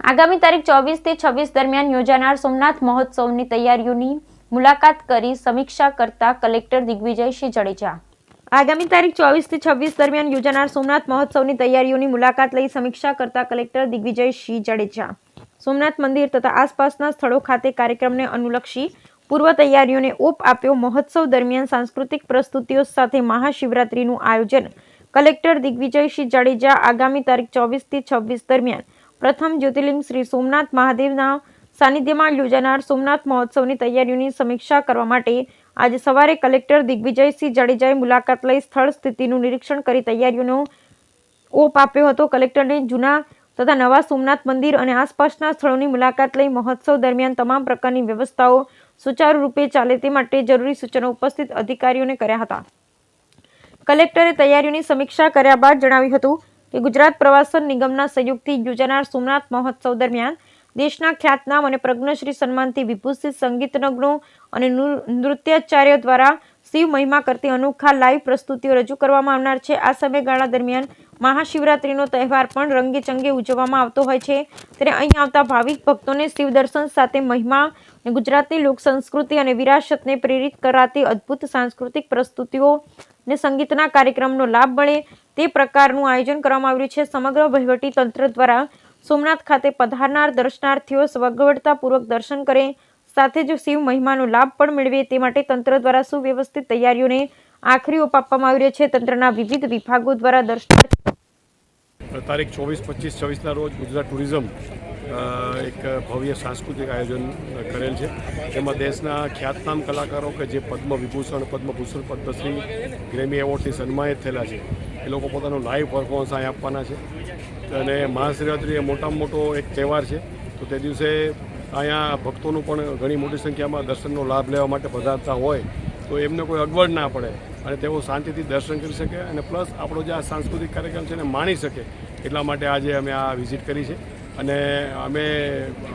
આગામી તારીખ 24 થી 26 દરમિયાન યોજાનાર સોમનાથ મહોત્સવની તૈયારીઓની મુલાકાત કરી સમીક્ષા કરતા કલેક્ટર દિગ્વિજયસિંહ જાડેજા। આગામી તારીખ 24 થી 26 દરમિયાન યોજાનાર સોમનાથ મહોત્સવની તૈયારીઓની મુલાકાત લઈ સમીક્ષા કરતા કલેક્ટર દિગ્વિજયસિંહ જાડેજા સોમનાથ મંદિર તથા આસપાસના સ્થળો ખાતે કાર્યક્રમને અનુલક્ષી પૂર્વ તૈયારીઓને ઓપ આપ્યો। મહોત્સવ દરમિયાન સાંસ્કૃતિક પ્રસ્તુતિઓ સાથે મહાશિવરાત્રીનું આયોજન। કલેક્ટર દિગ્વિજયસિંહ જાડેજા આગામી તારીખ 24 થી 26 દરમિયાન પ્રથમ જ્યોતિર્લિંગ શ્રી સોમનાથ મહાદેવના સાનિધ્યમાં યોજાનાર સોમનાથ મહોત્સવની તૈયારીઓની સમીક્ષા કરવા માટે આજે સવારે કલેક્ટર દિગ્વિજયસિંહ જાડેજાએ મુલાકાત લઈ સ્થળ સ્થિતિનું નિરીક્ષણ કરી તૈયારીઓનો ઓપ આપ્યો હતો। કલેક્ટરને જૂના તથા નવા સોમનાથ મંદિર અને આસપાસના સ્થળોની મુલાકાત લઈ મહોત્સવ દરમિયાન તમામ પ્રકારની વ્યવસ્થાઓ સુચારુ રૂપે ચાલે તે માટે જરૂરી સૂચનો ઉપસ્થિત અધિકારીઓને કર્યા હતા। કલેક્ટરે તૈયારીઓની સમીક્ષા કર્યા બાદ જણાવ્યું હતું કે ગુજરાત પ્રવાસન નિગમના સહયોગથી યોજાનાર સોમનાથ મહોત્સવ દરમિયાન દેશના ખ્યાતનામ અને પ્રજ્ઞશ્રી સન્માનથી વિભૂષિત સંગીતજ્ઞો અને નૃત્યાચાર્ય દ્વારા શિવ મહિમા કરતી અનોખા લાઈવ પ્રસ્તુતિઓ રજૂ કરવામાં આવનાર છે। આ સમયગાળા દરમિયાન મહાશિવરાત્રીનો તહેવાર પણ રંગેચંગે ઉજવવામાં આવતો હોય છે, ત્યારે અહીં આવતા ભાવિક ભક્તોને શિવ દર્શન સાથે મહિમા અને ગુજરાતની લોક સંસ્કૃતિ અને વિરાસતને પ્રેરિત કરાતી અદ્ભુત સાંસ્કૃતિક પ્રસ્તુતિઓ અને સંગીતના કાર્યક્રમનો લાભ મળે તે પ્રકારનું આયોજન કરવામાં આવ્યું છે। સમગ્ર વહીવટી તંત્ર દ્વારા સોમનાથ ખાતે પધારનાર દર્શનાર્થીઓ સગવડતાપૂર્વક દર્શન કરે સાથે જ શિવ મહિમાનો લાભ પણ મેળવે તે માટે તંત્ર દ્વારા સુવ્યવસ્થિત તૈયારીઓને આખરી ઓપ આપવામાં આવી રહ્યો છે। તંત્રના વિવિધ વિભાગો દ્વારા દર્શનાર્થીઓ તારીખ 24, 25, 26ના રોજ ગુજરાત ટુરિઝમ એક ભવ્ય સાંસ્કૃતિક આયોજન કરેલ છે, જેમાં દેશના ખ્યાતનામ કલાકારો કે જે પદ્મ વિભૂષણ, પદ્મભૂષણ, પદ્મશ્રી, ગ્રેમી એવોર્ડથી સન્માનિત થયેલા છે એ લોકો પોતાનું લાઈવ પરફોર્મન્સ અહીં આપવાના છે। અને મહાશિવરાત્રિ એ મોટામાં મોટો એક તહેવાર છે, તો તે દિવસે અહીંયા ભક્તોનું પણ ઘણી મોટી સંખ્યામાં દર્શનનો લાભ લેવા માટે પધારતા હોય તો એમને કોઈ અગવડ ના પડે અને તેઓ શાંતિથી દર્શન કરી શકે અને પ્લસ આપણો જે આ સાંસ્કૃતિક કાર્યક્રમ છે એને માણી શકે એટલા માટે આજે અમે આ વિઝિટ કરી છે અને અમે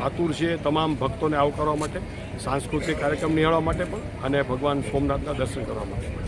આતુર છીએ તમામ ભક્તોને આવકારવા માટે, સાંસ્કૃતિક કાર્યક્રમ નિહાળવા માટે પણ અને ભગવાન સોમનાથના દર્શન કરવા માટે।